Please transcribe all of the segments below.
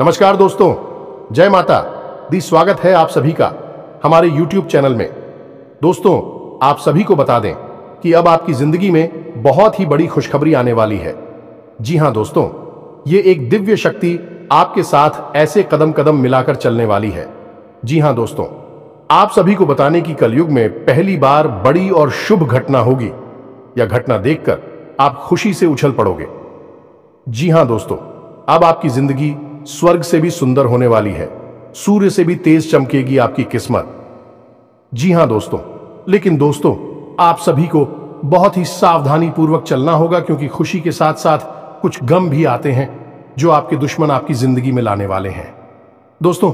नमस्कार दोस्तों, जय माता दी। स्वागत है आप सभी का हमारे YouTube चैनल में। दोस्तों, आप सभी को बता दें कि अब आपकी जिंदगी में बहुत ही बड़ी खुशखबरी आने वाली है। जी हां दोस्तों, ये एक दिव्य शक्ति आपके साथ ऐसे कदम कदम मिलाकर चलने वाली है। जी हां दोस्तों, आप सभी को बताने की कलयुग में पहली बार बड़ी और शुभ घटना होगी। यह घटना देखकर आप खुशी से उछल पड़ोगे। जी हां दोस्तों, अब आपकी जिंदगी स्वर्ग से भी सुंदर होने वाली है। सूर्य से भी तेज चमकेगी आपकी किस्मत। जी हां दोस्तों, लेकिन दोस्तों, आप सभी को बहुत ही सावधानी पूर्वक चलना होगा, क्योंकि खुशी के साथ साथ कुछ गम भी आते हैं जो आपके दुश्मन आपकी जिंदगी में लाने वाले हैं। दोस्तों,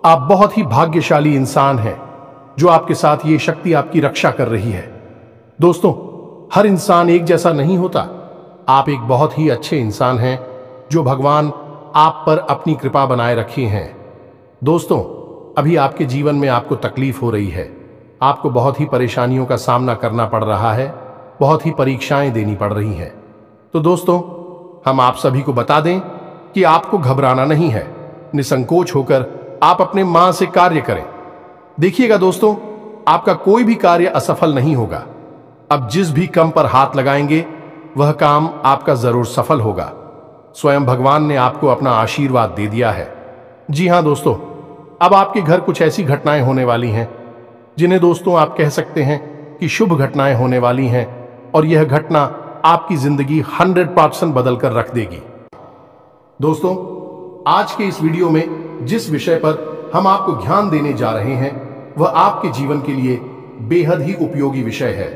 आप बहुत ही भाग्यशाली इंसान हैं जो आपके साथ ये शक्ति आपकी रक्षा कर रही है। दोस्तों, हर इंसान एक जैसा नहीं होता। आप एक बहुत ही अच्छे इंसान हैं जो भगवान आप पर अपनी कृपा बनाए रखी हैं। दोस्तों, अभी आपके जीवन में आपको तकलीफ हो रही है। आपको बहुत ही परेशानियों का सामना करना पड़ रहा है, बहुत ही परीक्षाएं देनी पड़ रही हैं। तो दोस्तों, हम आप सभी को बता दें कि आपको घबराना नहीं है। निसंकोच होकर आप अपने मां से कार्य करें। देखिएगा दोस्तों, आपका कोई भी कार्य असफल नहीं होगा। अब जिस भी काम पर हाथ लगाएंगे वह काम आपका जरूर सफल होगा। स्वयं भगवान ने आपको अपना आशीर्वाद दे दिया है। जी हां दोस्तों, अब आपके घर कुछ ऐसी घटनाएं होने वाली हैं जिन्हें दोस्तों आप कह सकते हैं कि शुभ घटनाएं होने वाली हैं, और यह घटना आपकी जिंदगी 100% बदल कर रख देगी। दोस्तों, आज के इस वीडियो में जिस विषय पर हम आपको ध्यान देने जा रहे हैं वह आपके जीवन के लिए बेहद ही उपयोगी विषय है,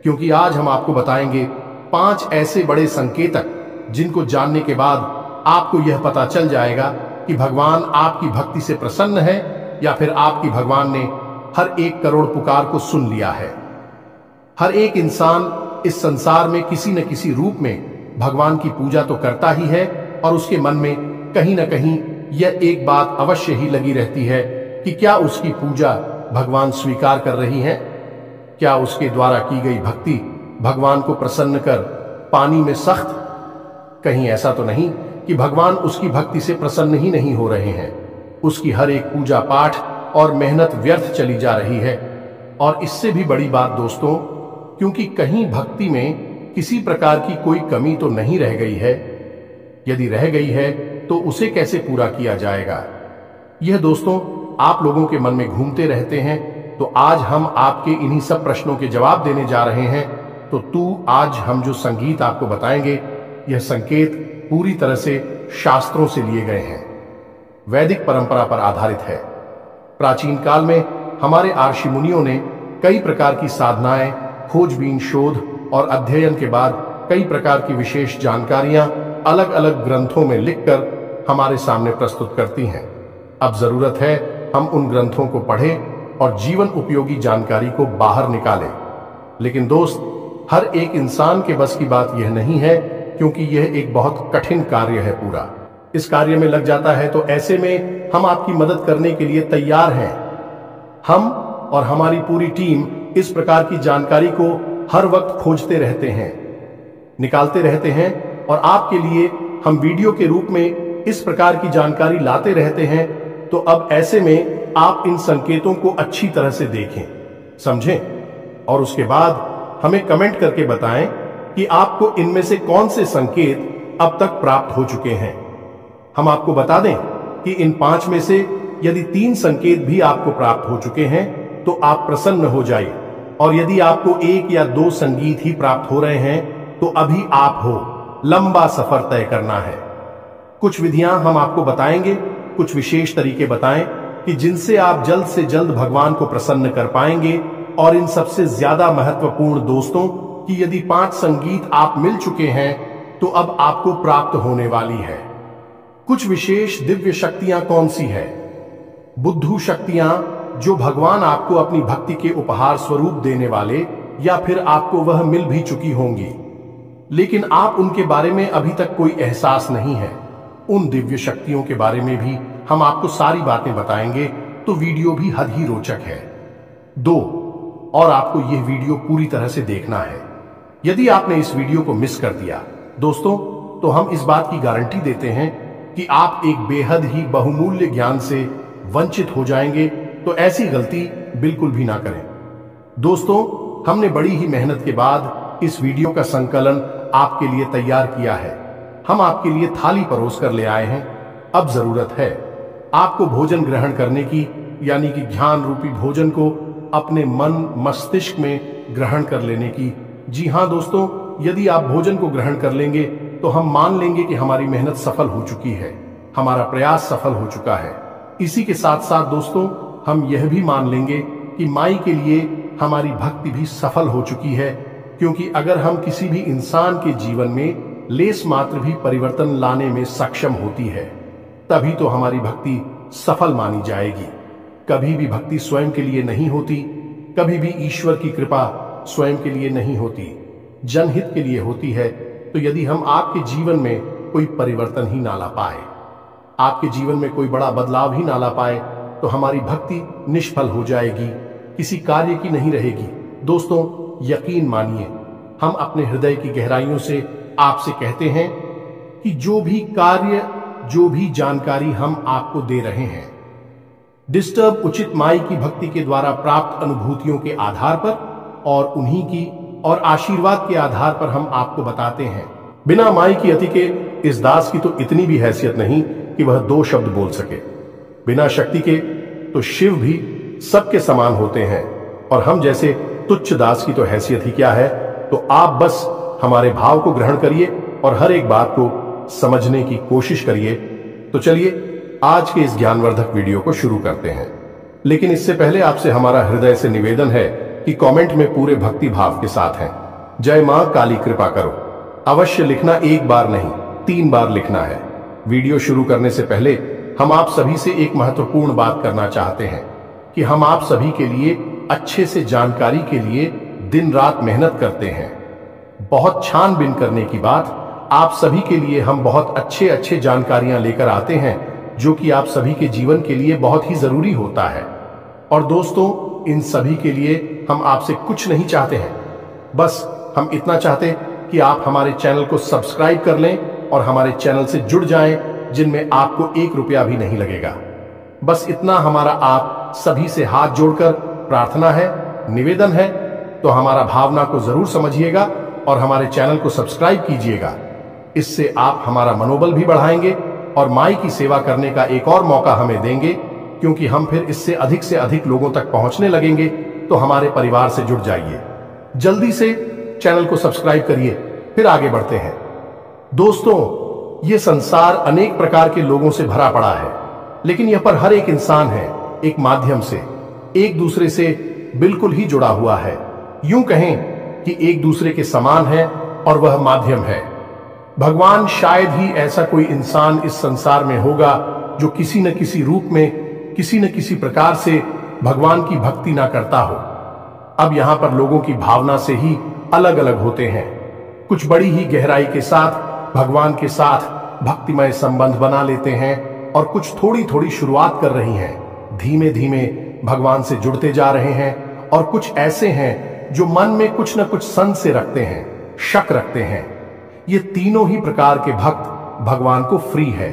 क्योंकि आज हम आपको बताएंगे 5 ऐसे बड़े संकेतक जिनको जानने के बाद आपको यह पता चल जाएगा कि भगवान आपकी भक्ति से प्रसन्न है, या फिर आपकी भगवान ने हर 1 करोड़ पुकार को सुन लिया है। हर एक इंसान इस संसार में किसी न किसी रूप में भगवान की पूजा तो करता ही है, और उसके मन में कहीं न कहीं यह एक बात अवश्य ही लगी रहती है कि क्या उसकी पूजा भगवान स्वीकार कर रही है, क्या उसके द्वारा की गई भक्ति भगवान को प्रसन्न कर पानी में सख्त। कहीं ऐसा तो नहीं कि भगवान उसकी भक्ति से प्रसन्न ही नहीं हो रहे हैं। उसकी हर एक पूजा पाठ और मेहनत व्यर्थ चली जा रही है। और इससे भी बड़ी बात दोस्तों, क्योंकि कहीं भक्ति में किसी प्रकार की कोई कमी तो नहीं रह गई है। यदि रह गई है तो उसे कैसे पूरा किया जाएगा, यह दोस्तों आप लोगों के मन में घूमते रहते हैं। तो आज हम आपके इन्हीं सब प्रश्नों के जवाब देने जा रहे हैं। तो आज हम जो संगीत आपको बताएंगे, यह संकेत पूरी तरह से शास्त्रों से लिए गए हैं, वैदिक परंपरा पर आधारित है। प्राचीन काल में हमारे ऋषि मुनियों ने कई प्रकार की साधनाएं, खोजबीन, शोध और अध्ययन के बाद कई प्रकार की विशेष जानकारियां अलग अलग ग्रंथों में लिखकर हमारे सामने प्रस्तुत करती हैं। अब जरूरत है हम उन ग्रंथों को पढ़ें और जीवन उपयोगी जानकारी को बाहर निकालें। लेकिन दोस्त, हर एक इंसान के बस की बात यह नहीं है, क्योंकि यह एक बहुत कठिन कार्य है। पूरा इस कार्य में लग जाता है, तो ऐसे में हम आपकी मदद करने के लिए तैयार हैं। हम और हमारी पूरी टीम इस प्रकार की जानकारी को हर वक्त खोजते रहते हैं, निकालते रहते हैं, और आपके लिए हम वीडियो के रूप में इस प्रकार की जानकारी लाते रहते हैं। तो अब ऐसे में आप इन संकेतों को अच्छी तरह से देखें, समझें, और उसके बाद हमें कमेंट करके बताएं कि आपको इनमें से कौन से संकेत अब तक प्राप्त हो चुके हैं। हम आपको बता दें कि इन 5 में से यदि 3 संकेत भी आपको प्राप्त हो चुके हैं तो आप प्रसन्न हो जाइए, और यदि आपको 1 या 2 संगीत ही प्राप्त हो रहे हैं तो अभी आप हो, लंबा सफर तय करना है। कुछ विधियां हम आपको बताएंगे, कुछ विशेष तरीके बताएं कि जिनसे आप जल्द से जल्द भगवान को प्रसन्न कर पाएंगे। और इन सबसे ज्यादा महत्वपूर्ण दोस्तों कि यदि 5 संगीत आप मिल चुके हैं तो अब आपको प्राप्त होने वाली है कुछ विशेष दिव्य शक्तियां। कौन सी है? बुद्धू शक्तियां, जो भगवान आपको अपनी भक्ति के उपहार स्वरूप देने वाले, या फिर आपको वह मिल भी चुकी होंगी लेकिन आप उनके बारे में अभी तक कोई एहसास नहीं है। उन दिव्य शक्तियों के बारे में भी हम आपको सारी बातें बताएंगे, तो वीडियो भी हद ही रोचक है। 2, और आपको यह वीडियो पूरी तरह से देखना है। यदि आपने इस वीडियो को मिस कर दिया दोस्तों, तो हम इस बात की गारंटी देते हैं कि आप एक बेहद ही बहुमूल्य ज्ञान से वंचित हो जाएंगे, तो ऐसी गलती बिल्कुल भी ना करें। दोस्तों, हमने बड़ी ही मेहनत के बाद इस वीडियो का संकलन आपके लिए तैयार किया है। हम आपके लिए थाली परोस कर ले आए हैं। अब जरूरत है आपको भोजन ग्रहण करने की, यानी कि ज्ञान रूपी भोजन को अपने मन मस्तिष्क में ग्रहण कर लेने की। जी हाँ दोस्तों, यदि आप भोजन को ग्रहण कर लेंगे तो हम मान लेंगे कि हमारी मेहनत सफल हो चुकी है, हमारा प्रयास सफल हो चुका है। इसी के साथ साथ दोस्तों, हम यह भी मान लेंगे कि माई के लिए हमारी भक्ति भी सफल हो चुकी है, क्योंकि अगर हम किसी भी इंसान के जीवन में लेस मात्र भी परिवर्तन लाने में सक्षम होती है, तभी तो हमारी भक्ति सफल मानी जाएगी। कभी भी भक्ति स्वयं के लिए नहीं होती, कभी भी ईश्वर की कृपा स्वयं के लिए नहीं होती, जनहित के लिए होती है। तो यदि हम आपके जीवन में कोई परिवर्तन ही ना ला पाए, आपके जीवन में कोई बड़ा बदलाव ही ना ला पाए, तो हमारी भक्ति निष्फल हो जाएगी, किसी कार्य की नहीं रहेगी। दोस्तों, यकीन मानिए, हम अपने हृदय की गहराइयों से आपसे कहते हैं कि जो भी कार्य, जो भी जानकारी हम आपको दे रहे हैं, डिस्टर्ब उचित माई की भक्ति के द्वारा प्राप्त अनुभूतियों के आधार पर और उन्हीं की और आशीर्वाद के आधार पर हम आपको बताते हैं। बिना माई की अति के इस दास की तो इतनी भी हैसियत नहीं कि वह दो शब्द बोल सके। बिना शक्ति के तो शिव भी सबके समान होते हैं, और हम जैसे तुच्छ दास की तो हैसियत ही क्या है। तो आप बस हमारे भाव को ग्रहण करिए और हर एक बात को समझने की कोशिश करिए। तो चलिए आज के इस ज्ञानवर्धक वीडियो को शुरू करते हैं। लेकिन इससे पहले आपसे हमारा हृदय से निवेदन है कि कमेंट में पूरे भक्ति भाव के साथ हैं, जय मां काली कृपा करो, अवश्य लिखना। एक बार नहीं, 3 बार लिखना है। वीडियो शुरू करने से पहले हम आप सभी से एक महत्वपूर्ण बात करना चाहते हैं कि हम आप सभी के लिए अच्छे से जानकारी के लिए दिन रात मेहनत करते हैं। बहुत छानबीन करने की बात, आप सभी के लिए हम बहुत अच्छे जानकारियां लेकर आते हैं, जो कि आप सभी के जीवन के लिए बहुत ही जरूरी होता है। और दोस्तों, इन सभी के लिए हम आपसे कुछ नहीं चाहते हैं, बस हम इतना चाहते कि आप हमारे चैनल को सब्सक्राइब कर लें और हमारे चैनल से जुड़ जाएं, जिनमें आपको 1 रुपया भी नहीं लगेगा। बस इतना हमारा आप सभी से हाथ जोड़कर प्रार्थना है, निवेदन है। तो हमारा भावना को जरूर समझिएगा और हमारे चैनल को सब्सक्राइब कीजिएगा। इससे आप हमारा मनोबल भी बढ़ाएंगे और माई की सेवा करने का एक और मौका हमें देंगे, क्योंकि हम फिर इससे अधिक लोगों तक पहुंचने लगेंगे। तो हमारे परिवार से जुड़ जाइए, जल्दी से चैनल को सब्सक्राइब करिए, फिर आगे बढ़ते हैं। दोस्तों, ये संसार अनेक प्रकार के लोगों से भरा पड़ा है, लेकिन यह पर हर एक इंसान है एक माध्यम से, एक दूसरे से बिल्कुल ही जुड़ा हुआ है। यूं कहें कि एक दूसरे के समान है और वह माध्यम है। भगवान शायद ही ऐसा कोई इंसान इस संसार में होगा जो किसी न किसी रूप में, किसी न किसी प्रकार से भगवान की भक्ति ना करता हो। अब यहां पर लोगों की भावना से ही अलग अलग होते हैं। कुछ बड़ी ही गहराई के साथ भगवान के साथ भक्तिमय संबंध बना लेते हैं, और कुछ थोड़ी शुरुआत कर रही हैं, धीमे धीमे भगवान से जुड़ते जा रहे हैं। और कुछ ऐसे हैं जो मन में कुछ न कुछ संशय रखते हैं, शक रखते हैं। ये तीनों ही प्रकार के भक्त भगवान को फ्री है।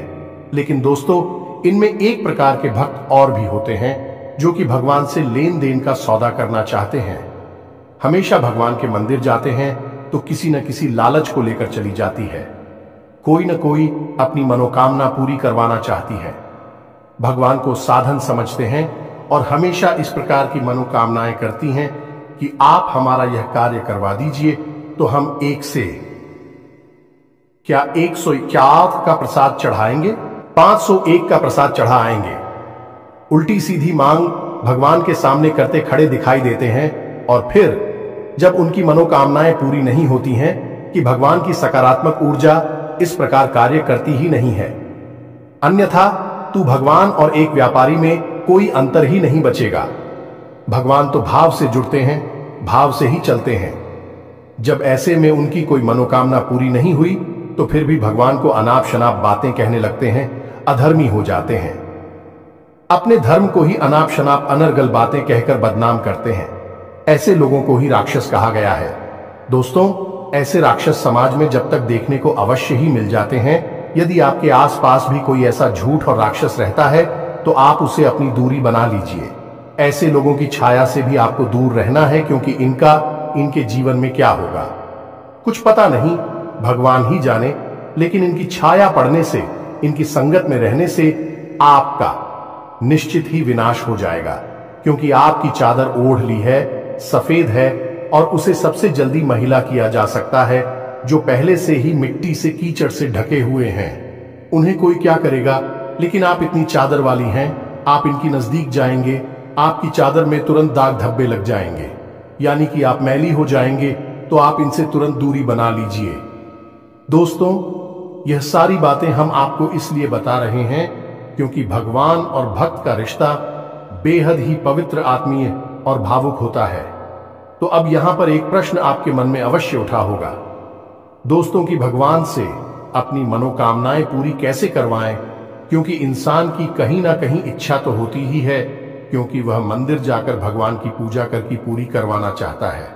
लेकिन दोस्तों, इनमें एक प्रकार के भक्त और भी होते हैं जो कि भगवान से लेन देन का सौदा करना चाहते हैं। हमेशा भगवान के मंदिर जाते हैं तो किसी न किसी लालच को लेकर चली जाती है। कोई न कोई अपनी मनोकामना पूरी करवाना चाहती है। भगवान को साधन समझते हैं और हमेशा इस प्रकार की मनोकामनाएं करती हैं कि आप हमारा यह कार्य करवा दीजिए तो हम एक से क्या 151 का प्रसाद चढ़ाएंगे, 501 का प्रसाद चढ़ा आएंगे। उल्टी सीधी मांग भगवान के सामने करते खड़े दिखाई देते हैं, और फिर जब उनकी मनोकामनाएं पूरी नहीं होती हैं कि भगवान की सकारात्मक ऊर्जा इस प्रकार कार्य करती ही नहीं है। अन्यथा तू भगवान और एक व्यापारी में कोई अंतर ही नहीं बचेगा। भगवान तो भाव से जुड़ते हैं, भाव से ही चलते हैं। जब ऐसे में उनकी कोई मनोकामना पूरी नहीं हुई तो फिर भी भगवान को अनाप शनाप बातें कहने लगते हैं, अधर्मी हो जाते हैं। अपने धर्म को ही अनाप शनाप अनर्गल बातें कहकर बदनाम करते हैं। ऐसे लोगों को ही राक्षस कहा गया है। दोस्तों, ऐसे राक्षस समाज में जब तक देखने को अवश्य ही मिल जाते हैं, यदि आपके आसपास भी कोई ऐसा झूठ और राक्षस रहता है तो आप उसे अपनी दूरी बना लीजिए। ऐसे लोगों की छाया से भी आपको दूर रहना है, क्योंकि इनके जीवन में क्या होगा कुछ पता नहीं, भगवान ही जाने। लेकिन इनकी छाया पड़ने से, इनकी संगत में रहने से आपका निश्चित ही विनाश हो जाएगा, क्योंकि आपकी चादर ओढ़ ली है, सफेद है, और उसे सबसे जल्दी महिला किया जा सकता है जो पहले से ही मिट्टी से, कीचड़ से ढके हुए हैं। उन्हें कोई क्या करेगा, लेकिन आप इतनी चादर वाली हैं, आप इनकी नजदीक जाएंगे, आपकी चादर में तुरंत दाग धब्बे लग जाएंगे, यानी कि आप मैली हो जाएंगे। तो आप इनसे तुरंत दूरी बना लीजिए। दोस्तों, यह सारी बातें हम आपको इसलिए बता रहे हैं क्योंकि भगवान और भक्त का रिश्ता बेहद ही पवित्र, आत्मीय और भावुक होता है। तो अब यहां पर एक प्रश्न आपके मन में अवश्य उठा होगा, दोस्तों, कि भगवान से अपनी मनोकामनाएं पूरी कैसे करवाएं, क्योंकि इंसान की कहीं ना कहीं इच्छा तो होती ही है, क्योंकि वह मंदिर जाकर भगवान की पूजा करके पूरी करवाना चाहता है।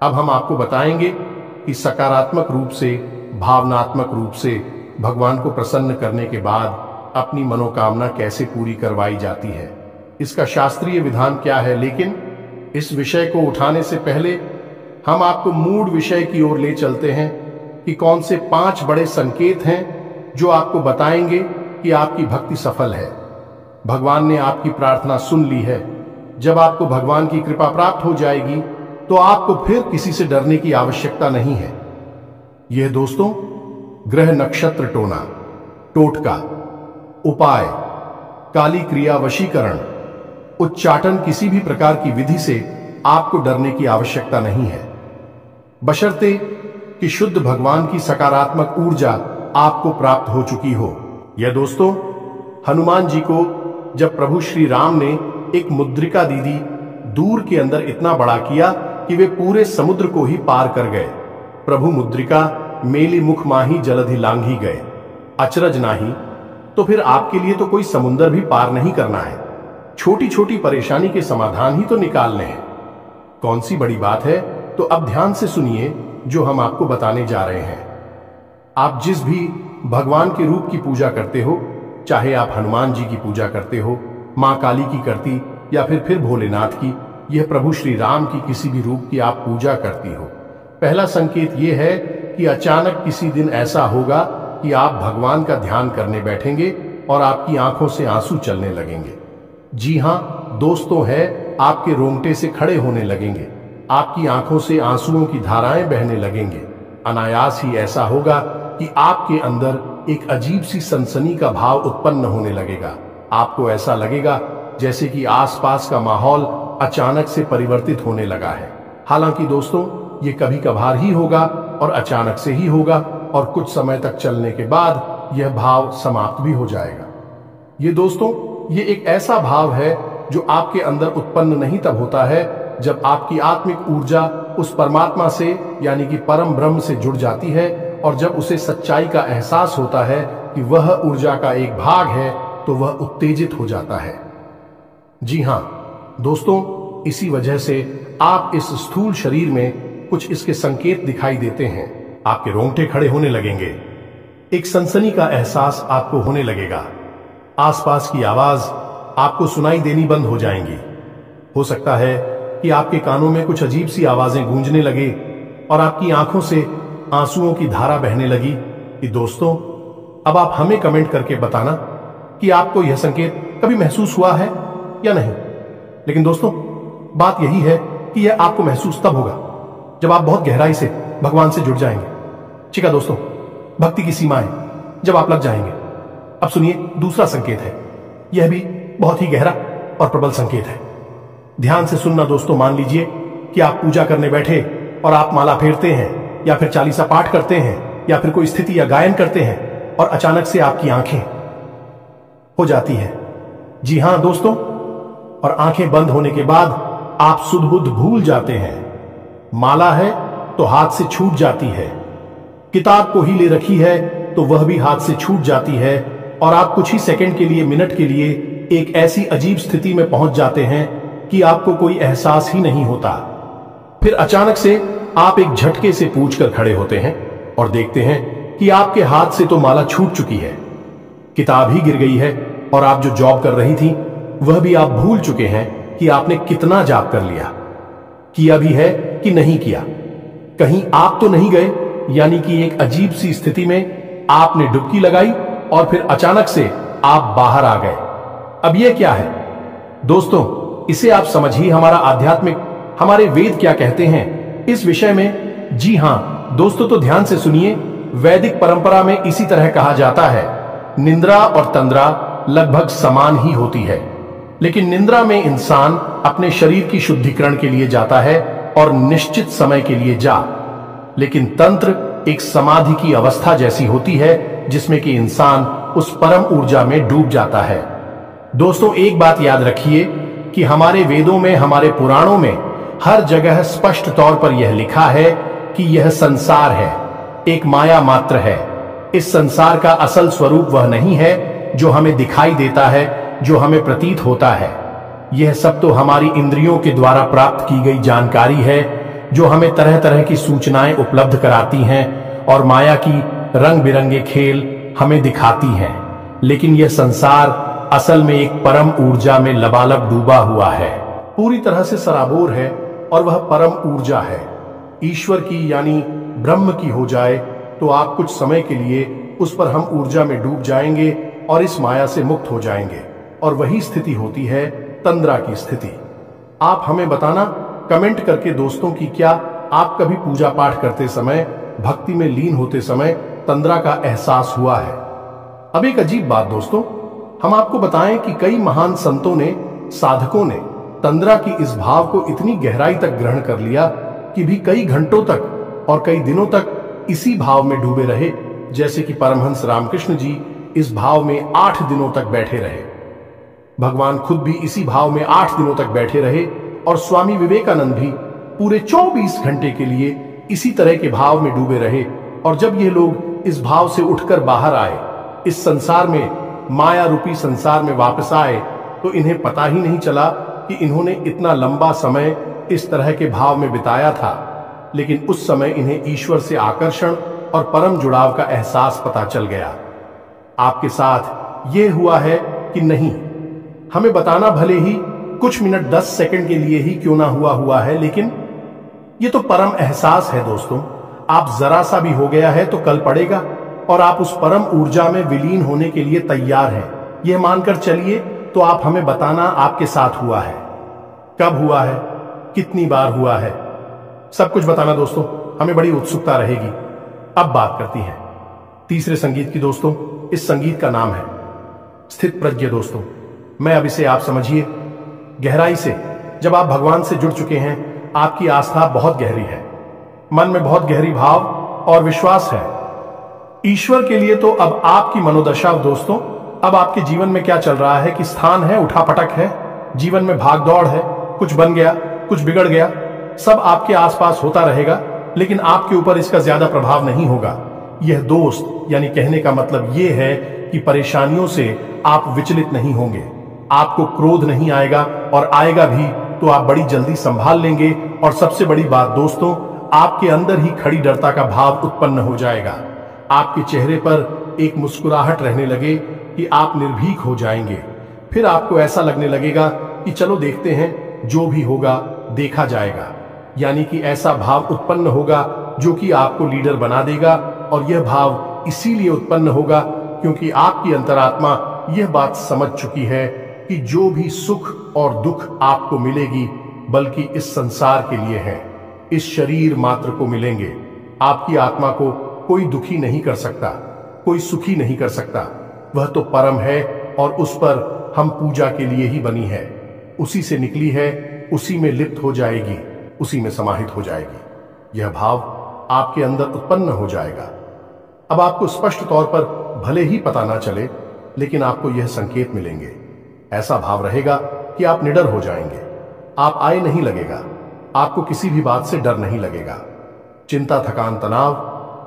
अब हम आपको बताएंगे कि सकारात्मक रूप से, भावनात्मक रूप से भगवान को प्रसन्न करने के बाद अपनी मनोकामना कैसे पूरी करवाई जाती है, इसका शास्त्रीय विधान क्या है। लेकिन इस विषय को उठाने से पहले हम आपको मूल विषय की ओर ले चलते हैं कि कौन से 5 बड़े संकेत हैं जो आपको बताएंगे कि आपकी भक्ति सफल है, भगवान ने आपकी प्रार्थना सुन ली है। जब आपको भगवान की कृपा प्राप्त हो जाएगी तो आपको फिर किसी से डरने की आवश्यकता नहीं है। यह दोस्तों, ग्रह नक्षत्र टोना, टोटका, उपाय, काली क्रिया, वशीकरण, उच्चाटन, किसी भी प्रकार की विधि से आपको डरने की आवश्यकता नहीं है, बशर्ते कि शुद्ध भगवान की सकारात्मक ऊर्जा आपको प्राप्त हो चुकी हो। यह दोस्तों, हनुमान जी को जब प्रभु श्री राम ने एक मुद्रिका दीदी दूर के अंदर इतना बड़ा किया कि वे पूरे समुद्र को ही पार कर गए। प्रभु मुद्रिका मेली मुख माही जलधि लांघी गए, अचरज नाही। तो फिर आपके लिए तो कोई समुद्र भी पार नहीं करना है, छोटी छोटी परेशानी के समाधान ही तो निकालने हैं। कौन सी बड़ी बात है? तो अब ध्यान से सुनिए जो हम आपको बताने जा रहे हैं। आप जिस भी भगवान के रूप की पूजा करते हो, चाहे आप हनुमान जी की पूजा करते हो, मां काली की करती, या फिर भोलेनाथ की, यह प्रभु श्री राम की किसी भी रूप की आप पूजा करती हो, पहला संकेत यह है कि अचानक किसी दिन ऐसा होगा कि आप भगवान का ध्यान करने बैठेंगे और आपकी आंखों से आंसू चलने लगेंगे। जी हां दोस्तों, है आपके रोंगटे से खड़े होने लगेंगे, आपकी आंखों से आंसुओं की धाराएं बहने लगेंगे। अनायास ही ऐसा होगा कि आपके अंदर एक अजीब सी सनसनी का भाव उत्पन्न होने लगेगा। आपको ऐसा लगेगा जैसे कि आसपास का माहौल अचानक से परिवर्तित होने लगा है। हालांकि दोस्तों, ये कभी कभार ही होगा और अचानक से ही होगा, और कुछ समय तक चलने के बाद यह भाव समाप्त भी हो जाएगा। ये दोस्तों, ये एक ऐसा भाव है जो आपके अंदर उत्पन्न नहीं तब होता है जब आपकी आत्मिक ऊर्जा उस परमात्मा से, यानी कि परम ब्रह्म से जुड़ जाती है, और जब उसे सच्चाई का एहसास होता है कि वह ऊर्जा का एक भाग है, तो वह उत्तेजित हो जाता है। जी हां दोस्तों, इसी वजह से आप इस स्थूल शरीर में कुछ इसके संकेत दिखाई देते हैं। आपके रोंगटे खड़े होने लगेंगे, एक सनसनी का एहसास आपको होने लगेगा, आसपास की आवाज आपको सुनाई देनी बंद हो जाएंगी। हो सकता है कि आपके कानों में कुछ अजीब सी आवाजें गूंजने लगे और आपकी आंखों से आंसुओं की धारा बहने लगी। कि दोस्तों, अब आप हमें कमेंट करके बताना कि आपको यह संकेत कभी महसूस हुआ है या नहीं। लेकिन दोस्तों, बात यही है कि यह आपको महसूस तब होगा जब आप बहुत गहराई से भगवान से जुड़ जाएंगे। ठीक है दोस्तों, भक्ति की सीमाएं जब आप लग जाएंगे। अब सुनिए दूसरा संकेत है, यह भी बहुत ही गहरा और प्रबल संकेत है। ध्यान से सुनना दोस्तों। मान लीजिए कि आप पूजा करने बैठे और आप माला फेरते हैं, या फिर चालीसा पाठ करते हैं, या फिर कोई स्थिति या गायन करते हैं, और अचानक से आपकी आंखें हो जाती है। जी हां दोस्तों, और आंखें बंद होने के बाद आप सुध बुध भूल जाते हैं। माला है तो हाथ से छूट जाती है, किताब को ही ले रखी है तो वह भी हाथ से छूट जाती है, और आप कुछ ही सेकंड के लिए, मिनट के लिए एक ऐसी अजीब स्थिति में पहुंच जाते हैं कि आपको कोई एहसास ही नहीं होता। फिर अचानक से आप एक झटके से पूछ कर खड़े होते हैं और देखते हैं कि कि आपके हाथ से तो माला छूट चुकी है, किताब ही गिर गई है, और आप जो जॉब कर रही थी वह भी आप भूल चुके हैं कि आपने कितना जाप कर लिया, किया भी है कि नहीं किया। कहीं आप तो नहीं गए, यानी कि एक अजीब सी स्थिति में आपने डुबकी लगाई और फिर अचानक से आप बाहर आ गए। अब यह क्या है दोस्तों, इसे आप समझिए। हमारा आध्यात्मिक, हमारे वेद क्या कहते हैं इस विषय में। जी हां दोस्तों, तो ध्यान से सुनिए। वैदिक परंपरा में इसी तरह कहा जाता है, निंद्रा और तंद्रा लगभग समान ही होती है, लेकिन निंद्रा में इंसान अपने शरीर की शुद्धिकरण के लिए जाता है और निश्चित समय के लिए जा, लेकिन तंत्र एक समाधि की अवस्था जैसी होती है जिसमें कि इंसान उस परम ऊर्जा में डूब जाता है। दोस्तों एक बात याद रखिए कि हमारे वेदों में, हमारे पुराणों में हर जगह स्पष्ट तौर पर यह लिखा है कि यह संसार है, एक माया मात्र है। इस संसार का असल स्वरूप वह नहीं है जो हमें दिखाई देता है, जो हमें प्रतीत होता है। यह सब तो हमारी इंद्रियों के द्वारा प्राप्त की गई जानकारी है, जो हमें तरह तरह की सूचनाएं उपलब्ध कराती हैं और माया की रंग बिरंगे खेल हमें दिखाती हैं। लेकिन यह संसार असल में एक परम ऊर्जा में लबालब डूबा हुआ है, पूरी तरह से सराबोर है, और वह परम ऊर्जा है। ईश्वर की यानी ब्रह्म की हो जाए तो आप कुछ समय के लिए उस पर हम ऊर्जा में डूब जाएंगे और इस माया से मुक्त हो जाएंगे, और वही स्थिति होती है तंद्रा की स्थिति। आप हमें बताना कमेंट करके दोस्तों कि क्या आप कभी पूजा पाठ करते समय, भक्ति में लीन होते समय तंद्रा का एहसास हुआ है। अब एक अजीब बात दोस्तों, हम आपको बताएं कि कई महान संतों ने, साधकों ने तंद्रा की इस भाव को इतनी गहराई तक ग्रहण कर लिया कि भी कई घंटों तक और कई दिनों तक इसी भाव में डूबे रहे। जैसे कि परमहंस रामकृष्ण जी इस भाव में 8 दिनों तक बैठे रहे, भगवान खुद भी इसी भाव में 8 दिनों तक बैठे रहे, और स्वामी विवेकानंद भी पूरे 24 घंटे के लिए इसी तरह के भाव में डूबे रहे। और जब ये लोग इस भाव से उठकर बाहर आए, इस संसार में, माया रूपी संसार में वापस आए, तो इन्हें पता ही नहीं चला कि इन्होंने इतना लंबा समय इस तरह के भाव में बिताया था। लेकिन उस समय इन्हें ईश्वर से आकर्षण और परम जुड़ाव का एहसास पता चल गया। आपके साथ ये हुआ है कि नहीं, हमें बताना भले ही कुछ मिनट 10 सेकंड के लिए ही क्यों ना हुआ है, लेकिन ये तो परम एहसास है दोस्तों। आप जरा सा भी हो गया है तो कल पड़ेगा, और आप उस परम ऊर्जा में विलीन होने के लिए तैयार हैं। यह मानकर चलिए, तो आप हमें बताना आपके साथ हुआ है, कब हुआ है, कितनी बार हुआ है, सब कुछ बताना दोस्तों, हमें बड़ी उत्सुकता रहेगी। अब बात करती हैं तीसरे संगीत की दोस्तों। इस संगीत का नाम है स्थित प्रज्ञ दोस्तों। मैं अब इसे आप समझिए गहराई से। जब आप भगवान से जुड़ चुके हैं, आपकी आस्था बहुत गहरी है, मन में बहुत गहरी भाव और विश्वास है ईश्वर के लिए। तो अब आपकी मनोदशा दोस्तों, अब आपके जीवन में क्या चल रहा है कि स्थान है, उठापटक है, जीवन में भाग दौड़ है, कुछ बन गया, कुछ बिगड़ गया, सब आपके आसपास होता रहेगा, लेकिन आपके ऊपर इसका ज्यादा प्रभाव नहीं होगा। यह दोस्त, यानी कहने का मतलब यह है कि परेशानियों से आप विचलित नहीं होंगे, आपको क्रोध नहीं आएगा, और आएगा भी तो आप बड़ी जल्दी संभाल लेंगे। और सबसे बड़ी बात दोस्तों, आपके अंदर ही खड़ी डरता का भाव उत्पन्न हो जाएगा। आपके चेहरे पर एक मुस्कुराहट रहने लगे कि आप निर्भीक हो जाएंगे। फिर आपको ऐसा लगने लगेगा कि चलो देखते हैं, जो भी होगा देखा जाएगा। यानी कि ऐसा भाव उत्पन्न होगा जो कि आपको लीडर बना देगा। और यह भाव इसीलिए उत्पन्न होगा क्योंकि आपकी अंतरात्मा यह बात समझ चुकी है कि जो भी सुख और दुख आपको मिलेगी, बल्कि इस संसार के लिए है, इस शरीर मात्र को मिलेंगे। आपकी आत्मा को कोई दुखी नहीं कर सकता, कोई सुखी नहीं कर सकता। वह तो परम है, और उस पर हम पूजा के लिए ही बनी है, उसी से निकली है, उसी में लिप्त हो जाएगी, उसी में समाहित हो जाएगी। यह भाव आपके अंदर उत्पन्न हो जाएगा। अब आपको स्पष्ट तौर पर भले ही पता ना चले, लेकिन आपको यह संकेत मिलेंगे। ऐसा भाव रहेगा कि आप निडर हो जाएंगे, आप आए नहीं लगेगा, आपको किसी भी बात से डर नहीं लगेगा। चिंता, थकान, तनाव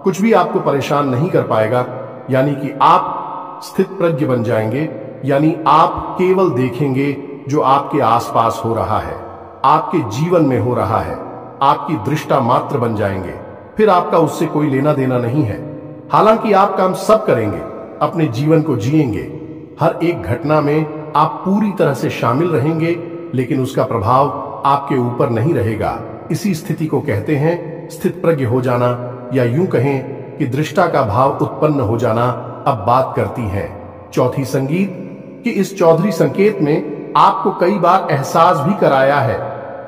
कुछ भी आपको परेशान नहीं कर पाएगा। यानी कि आप स्थित प्रज्ञ बन जाएंगे, यानी आप केवल देखेंगे जो आपके आसपास हो रहा है, आपके जीवन में हो रहा है, आपकी दृष्टा मात्र बन जाएंगे। फिर आपका उससे कोई लेना देना नहीं है। हालांकि आप काम सब करेंगे, अपने जीवन को जिएंगे, हर एक घटना में आप पूरी तरह से शामिल रहेंगे, लेकिन उसका प्रभाव आपके ऊपर नहीं रहेगा। इसी स्थिति को कहते हैं स्थित प्रज्ञ हो जाना, या यूं कहें कि दृष्टा का भाव उत्पन्न हो जाना। अब बात करती है चौथी संगीत कि इस चौधरी संकेत में आपको कई बार एहसास भी कराया है,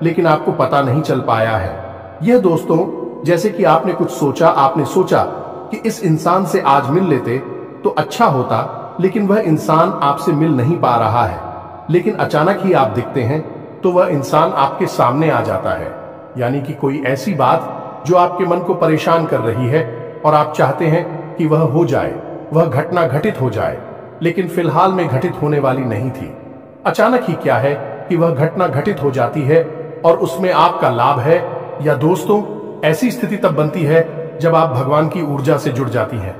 लेकिन आपको पता नहीं चल पाया है। यह दोस्तों जैसे कि आपने कुछ सोचा, आपने सोचा कि इस इंसान से आज मिल लेते तो अच्छा होता, लेकिन वह इंसान आपसे मिल नहीं पा रहा है। लेकिन अचानक ही आप दिखते हैं तो वह इंसान आपके सामने आ जाता है। यानी कि कोई ऐसी बात जो आपके मन को परेशान कर रही है और आप चाहते हैं कि वह हो जाए, वह घटना घटित हो जाए, लेकिन फिलहाल में घटित होने वाली नहीं थी। अचानक ही क्या है कि वह घटना घटित हो जाती है और उसमें आपका लाभ है। या दोस्तों ऐसी स्थिति तब बनती है जब आप भगवान की ऊर्जा से जुड़ जाती हैं,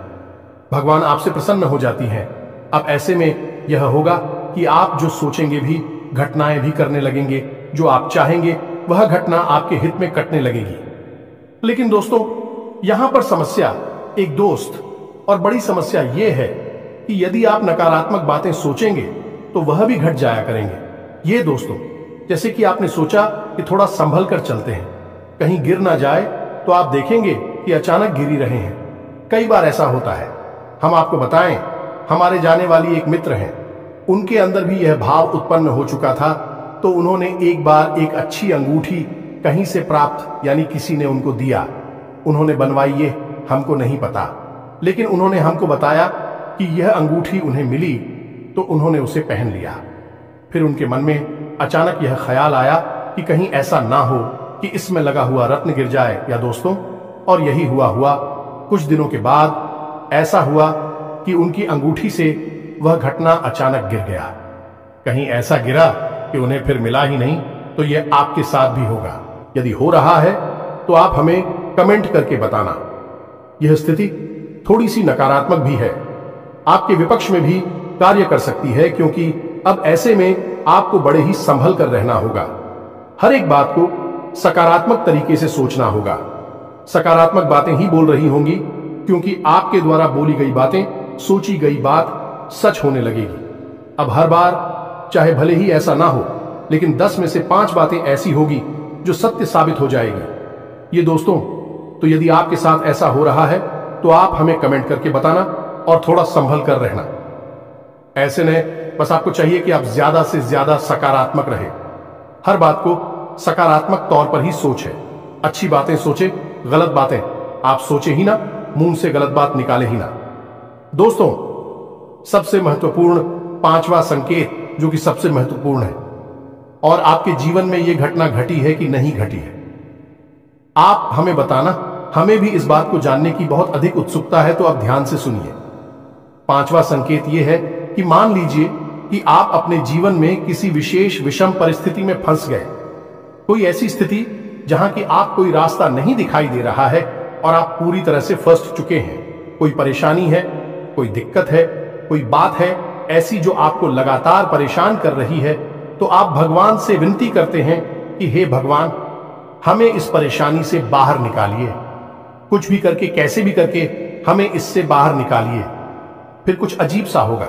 भगवान आपसे प्रसन्न हो जाती हैं। अब ऐसे में यह होगा कि आप जो सोचेंगे भी, घटनाएं भी करने लगेंगे, जो आप चाहेंगे वह घटना आपके हित में कटने लगेगी। लेकिन दोस्तों यहां पर समस्या एक दोस्त और बड़ी समस्या यह है कि यदि आप नकारात्मक बातें सोचेंगे तो वह भी घट जाया करेंगे। ये दोस्तों जैसे कि आपने सोचा कि थोड़ा संभल कर चलते हैं, कहीं गिर ना जाए, तो आप देखेंगे कि अचानक गिर ही रहे हैं। कई बार ऐसा होता है। हम आपको बताएं, हमारे जाने वाली एक मित्र हैं, उनके अंदर भी यह भाव उत्पन्न हो चुका था। तो उन्होंने एक बार एक अच्छी अंगूठी कहीं से प्राप्त, यानी किसी ने उनको दिया, उन्होंने बनवाई, ये हमको नहीं पता, लेकिन उन्होंने हमको बताया कि यह अंगूठी उन्हें मिली तो उन्होंने उसे पहन लिया। फिर उनके मन में अचानक यह ख्याल आया कि कहीं ऐसा ना हो कि इसमें लगा हुआ रत्न गिर जाए। या दोस्तों और यही हुआ कुछ दिनों के बाद ऐसा हुआ कि उनकी अंगूठी से वह घटना अचानक गिर गया। कहीं ऐसा गिरा कि उन्हें फिर मिला ही नहीं। तो यह आपके साथ भी होगा। यदि हो रहा है तो आप हमें कमेंट करके बताना। यह स्थिति थोड़ी सी नकारात्मक भी है, आपके विपक्ष में भी कार्य कर सकती है, क्योंकि अब ऐसे में आपको बड़े ही संभल कर रहना होगा। हर एक बात को सकारात्मक तरीके से सोचना होगा। सकारात्मक बातें ही बोल रही होंगी, क्योंकि आपके द्वारा बोली गई बातें, सोची गई बात सच होने लगेगी। अब हर बार चाहे भले ही ऐसा ना हो, लेकिन 10 में से 5 बातें ऐसी होगी जो सत्य साबित हो जाएगी। ये दोस्तों तो यदि आपके साथ ऐसा हो रहा है तो आप हमें कमेंट करके बताना और थोड़ा संभल कर रहना। ऐसे नहीं, बस आपको चाहिए कि आप ज्यादा से ज्यादा सकारात्मक रहे। हर बात को सकारात्मक तौर पर ही सोचे। अच्छी बातें सोचे, गलत बातें आप सोचे ही ना, मुंह से गलत बात निकाले ही ना। दोस्तों सबसे महत्वपूर्ण 5वां संकेत, जो कि सबसे महत्वपूर्ण है, और आपके जीवन में यह घटना घटी है कि नहीं घटी है, आप हमें बताना। हमें भी इस बात को जानने की बहुत अधिक उत्सुकता है, तो आप ध्यान से सुनिए। 5वां संकेत यह है कि मान लीजिए कि आप अपने जीवन में किसी विशेष विषम परिस्थिति में फंस गए। कोई ऐसी स्थिति जहां कि आप कोई रास्ता नहीं दिखाई दे रहा है और आप पूरी तरह से फंस चुके हैं। कोई परेशानी है, कोई दिक्कत है, कोई बात है ऐसी जो आपको लगातार परेशान कर रही है, तो आप भगवान से विनती करते हैं कि हे भगवान, हमें इस परेशानी से बाहर निकालिए। कुछ भी करके, कैसे भी करके हमें इससे बाहर निकालिए। फिर कुछ अजीब सा होगा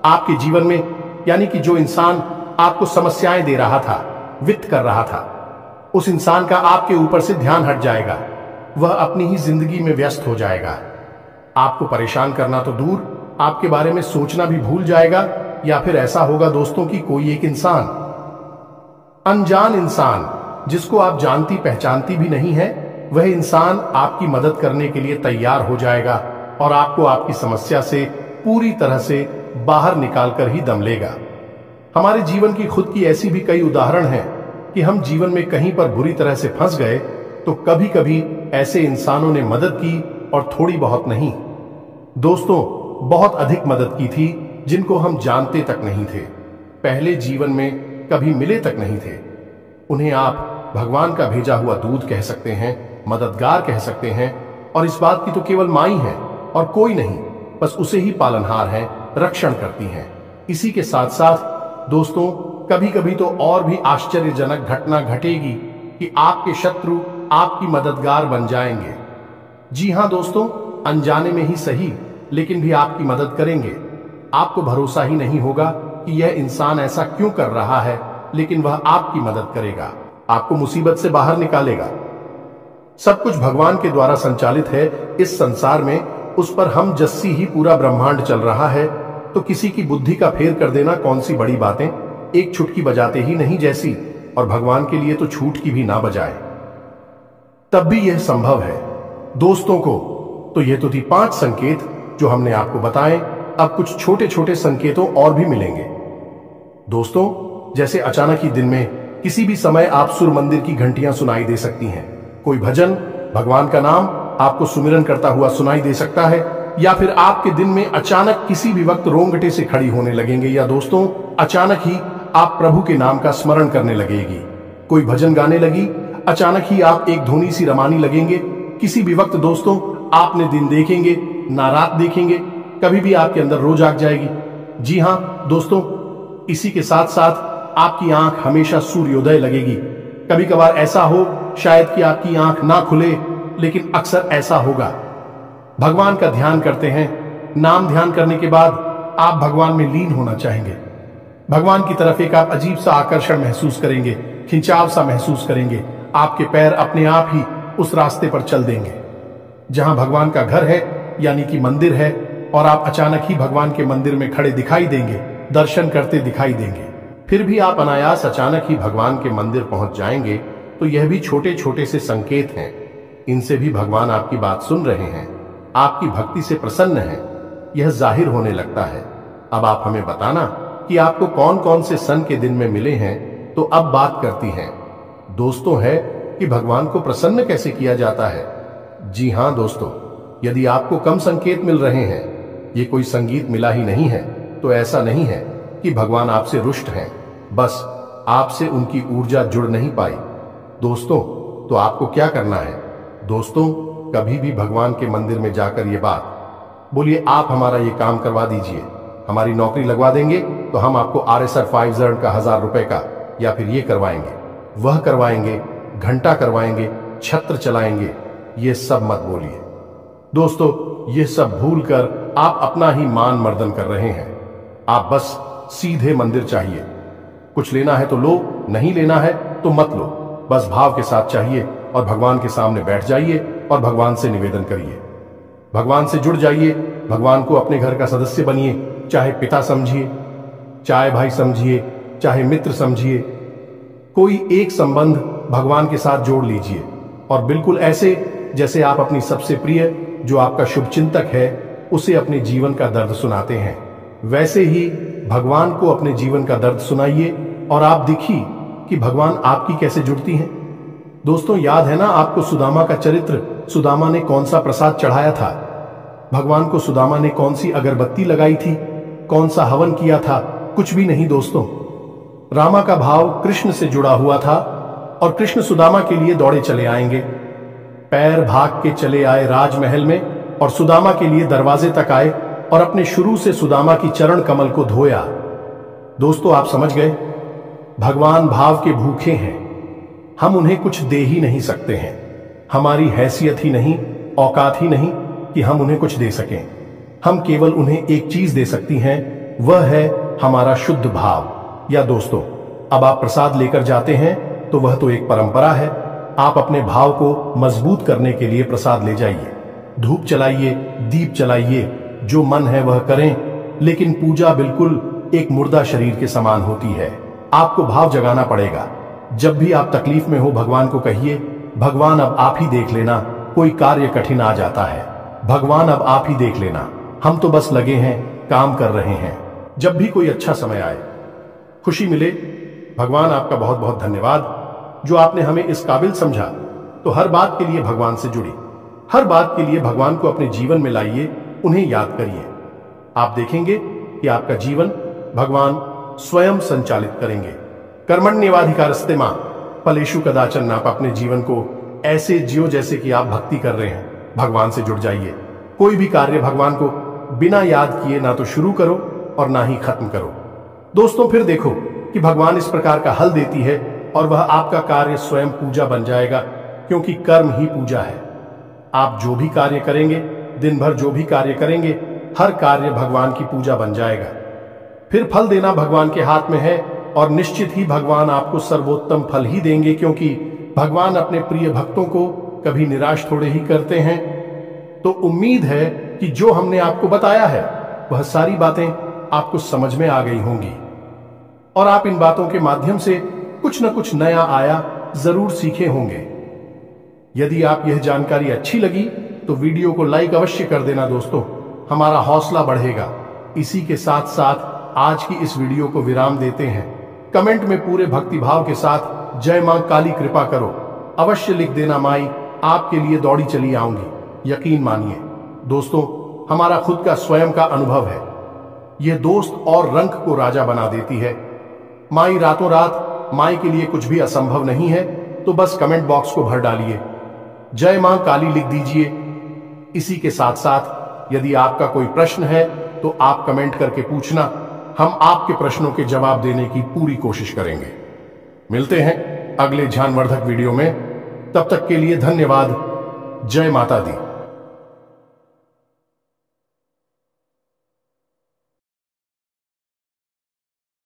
आपके जीवन में, यानी कि जो इंसान आपको समस्याएं दे रहा था, वित्त कर रहा था, उस इंसान का आपके ऊपर से ध्यान हट जाएगा। वह अपनी ही जिंदगी में व्यस्त हो जाएगा। आपको परेशान करना तो दूर, आपके बारे में सोचना भी भूल जाएगा। या फिर ऐसा होगा दोस्तों कि कोई एक इंसान, अनजान इंसान, जिसको आप जानती पहचानती भी नहीं है, वह इंसान आपकी मदद करने के लिए तैयार हो जाएगा और आपको आपकी समस्या से पूरी तरह से बाहर निकालकर ही दम लेगा। हमारे जीवन की खुद की ऐसी भी कई उदाहरण हैं कि हम जीवन में कहीं पर बुरी तरह से फंस गए तो कभी कभी ऐसे इंसानों ने मदद की, और थोड़ी बहुत नहीं दोस्तों, बहुत अधिक मदद की थी, जिनको हम जानते तक नहीं थे, पहले जीवन में कभी मिले तक नहीं थे। उन्हें आप भगवान का भेजा हुआ दूत कह सकते हैं, मददगार कह सकते हैं, और इस बात की तो केवल माई है और कोई नहीं, बस उसे ही पालनहार है, रक्षण करती हैं। इसी के साथ साथ दोस्तों कभी कभी तो और भी आश्चर्यजनक घटना घटेगी कि आपके शत्रु आपकी मददगार बन जाएंगे। जी हां दोस्तों, अनजाने में ही सही लेकिन भी आपकी मदद करेंगे। आपको भरोसा ही नहीं होगा कि यह इंसान ऐसा क्यों कर रहा है, लेकिन वह आपकी मदद करेगा, आपको मुसीबत से बाहर निकालेगा। सब कुछ भगवान के द्वारा संचालित है इस संसार में, उस पर हम जस्सी ही पूरा ब्रह्मांड चल रहा है, तो किसी की बुद्धि का फेर कर देना कौन सी बड़ी बातें, एक छुटकी बजाते ही नहीं जैसी, और भगवान के लिए तो छूट की भी ना बजाए तब भी यह संभव है। दोस्तों को तो ये तो थी 5 संकेत जो हमने आपको बताए। अब कुछ छोटे छोटे संकेतों और भी मिलेंगे। दोस्तों, जैसे अचानक ही दिन में किसी भी समय आप सुर मंदिर की घंटियां सुनाई दे सकती हैं, कोई भजन, भगवान का नाम आपको सुमिरन करता हुआ सुनाई दे सकता है, या फिर आपके दिन में अचानक किसी भी वक्त रोंगटे से खड़ी होने लगेंगे, या दोस्तों अचानक ही आप प्रभु के नाम का स्मरण करने लगेगी, कोई भजन गाने लगी, अचानक ही आप एक धुनी सी रमानी लगेंगे। किसी भी वक्त दोस्तों आपने दिन देखेंगे ना रात देखेंगे, कभी भी आपके अंदर रोज आग जाएगी। जी हाँ दोस्तों, इसी के साथ साथ आपकी आंख हमेशा सूर्योदय लगेगी। कभी कभार ऐसा हो शायद कि आपकी आंख ना खुले, लेकिन अक्सर ऐसा होगा। भगवान का ध्यान करते हैं, नाम ध्यान करने के बाद आप भगवान में लीन होना चाहेंगे। भगवान की तरफ एक आप अजीब सा आकर्षण महसूस करेंगे, खिंचाव सा महसूस करेंगे, आपके पैर अपने आप ही उस रास्ते पर चल देंगे जहां भगवान का घर है, यानी कि मंदिर है, और आप अचानक ही भगवान के मंदिर में खड़े दिखाई देंगे, दर्शन करते दिखाई देंगे। फिर भी आप अनायास अचानक ही भगवान के मंदिर पहुंच जाएंगे, तो यह भी छोटे छोटे से संकेत हैं। इनसे भी भगवान आपकी बात सुन रहे हैं, आपकी भक्ति से प्रसन्न हैं, यह जाहिर होने लगता है। अब आप हमें बताना कि आपको कौन कौन से सन के दिन में मिले हैं, तो अब बात करती हैं दोस्तों है कि भगवान को प्रसन्न कैसे किया जाता है। जी हां दोस्तों, यदि आपको कम संकेत मिल रहे हैं, ये कोई संगीत मिला ही नहीं है, तो ऐसा नहीं है कि भगवान आपसे रुष्ट हैं, बस आपसे उनकी ऊर्जा जुड़ नहीं पाई। दोस्तों, तो आपको क्या करना है? दोस्तों, कभी भी भगवान के मंदिर में जाकर ये बात बोलिए, आप हमारा ये काम करवा दीजिए, हमारी नौकरी लगवा देंगे तो हम आपको RSR 5 का 1000 रुपए का, या फिर ये करवाएंगे, वह करवाएंगे, घंटा करवाएंगे, छत्र चलाएंगे, ये सब मत बोलिए। दोस्तों, ये सब भूल कर आप अपना ही मान मर्दन कर रहे हैं। आप बस सीधे मंदिर चाहिए, कुछ लेना है तो लो, नहीं लेना है तो मत लो, बस भाव के साथ चाहिए, और भगवान के सामने बैठ जाइए और भगवान से निवेदन करिए, भगवान से जुड़ जाइए, भगवान को अपने घर का सदस्य बनिए, चाहे पिता समझिए, चाहे भाई समझिए, चाहे मित्र समझिए, कोई एक संबंध भगवान के साथ जोड़ लीजिए, और बिल्कुल ऐसे जैसे आप अपनी सबसे प्रिय जो आपका शुभचिंतक है उसे अपने जीवन का दर्द सुनाते हैं, वैसे ही भगवान को अपने जीवन का दर्द सुनाइए, और आप देखिए कि भगवान आपकी कैसे जुड़ती हैं। दोस्तों, याद है ना आपको सुदामा का चरित्र, सुदामा ने कौन सा प्रसाद चढ़ाया था भगवान को, सुदामा ने कौन सी अगरबत्ती लगाई थी, कौन सा हवन किया था? कुछ भी नहीं दोस्तों। रामा का भाव कृष्ण से जुड़ा हुआ था, और कृष्ण सुदामा के लिए दौड़े चले आएंगे, पैर भाग के चले आए राजमहल में, और सुदामा के लिए दरवाजे तक आए, और अपने शुरू से सुदामा की चरण कमल को धोया। दोस्तों, आप समझ गए, भगवान भाव के भूखे हैं, हम उन्हें कुछ दे ही नहीं सकते हैं, हमारी हैसियत ही नहीं, औकात ही नहीं कि हम उन्हें कुछ दे सकें। हम केवल उन्हें एक चीज दे सकती हैं, वह है हमारा शुद्ध भाव। या दोस्तों, अब आप प्रसाद लेकर जाते हैं तो वह तो एक परंपरा है, आप अपने भाव को मजबूत करने के लिए प्रसाद ले जाइए, धूप चलाइए, दीप चलाइए, जो मन है वह करें, लेकिन पूजा बिल्कुल एक मुर्दा शरीर के समान होती है। आपको भाव जगाना पड़ेगा। जब भी आप तकलीफ में हो, भगवान को कहिए, भगवान अब आप ही देख लेना, कोई कार्य कठिन आ जाता है, भगवान अब आप ही देख लेना, हम तो बस लगे हैं, काम कर रहे हैं। जब भी कोई अच्छा समय आए, खुशी मिले, भगवान आपका बहुत बहुत धन्यवाद जो आपने हमें इस काबिल समझा। तो हर बात के लिए भगवान से जुड़ी, हर बात के लिए भगवान को अपने जीवन में लाइए, उन्हें याद करिए, आप देखेंगे कि आपका जीवन भगवान स्वयं संचालित करेंगे। कर्मण्येवाधिकारस्ते मां फलेषु कदाचन। आप अपने जीवन को ऐसे जियो जैसे कि आप भक्ति कर रहे हैं, भगवान से जुड़ जाइए। कोई भी कार्य भगवान को बिना याद किए ना तो शुरू करो और ना ही खत्म करो। दोस्तों, फिर देखो कि भगवान इस प्रकार का हल देती है, और वह आपका कार्य स्वयं पूजा बन जाएगा, क्योंकि कर्म ही पूजा है। आप जो भी कार्य करेंगे दिन भर जो भी कार्य करेंगे हर कार्य भगवान की पूजा बन जाएगा। फिर फल देना भगवान के हाथ में है और निश्चित ही भगवान आपको सर्वोत्तम फल ही देंगे, क्योंकि भगवान अपने प्रिय भक्तों को कभी निराश थोड़े ही करते हैं। तो उम्मीद है कि जो हमने आपको बताया है वह सारी बातें आपको समझ में आ गई होंगी और आप इन बातों के माध्यम से कुछ न कुछ नया आया जरूर सीखे होंगे। यदि आप यह जानकारी अच्छी लगी तो वीडियो को लाइक अवश्य कर देना दोस्तों, हमारा हौसला बढ़ेगा। इसी के साथ साथ आज की इस वीडियो को विराम देते हैं। कमेंट में पूरे भक्तिभाव के साथ जय मां काली कृपा करो अवश्य लिख देना। माई आपके लिए दौड़ी चली आऊंगी। यकीन मानिए दोस्तों, हमारा खुद का स्वयं का अनुभव है। यह दोस्त और रंग को राजा बना देती है। माई रातों रात, माई के लिए कुछ भी असंभव नहीं है, तो बस कमेंट बॉक्स को भर डालिए, जय मां काली लिख दीजिए। इसी के साथ साथ यदि आपका कोई प्रश्न है तो आप कमेंट करके पूछना, हम आपके प्रश्नों के जवाब देने की पूरी कोशिश करेंगे। मिलते हैं अगले ज्ञानवर्धक वीडियो में, तब तक के लिए धन्यवाद। जय माता दी।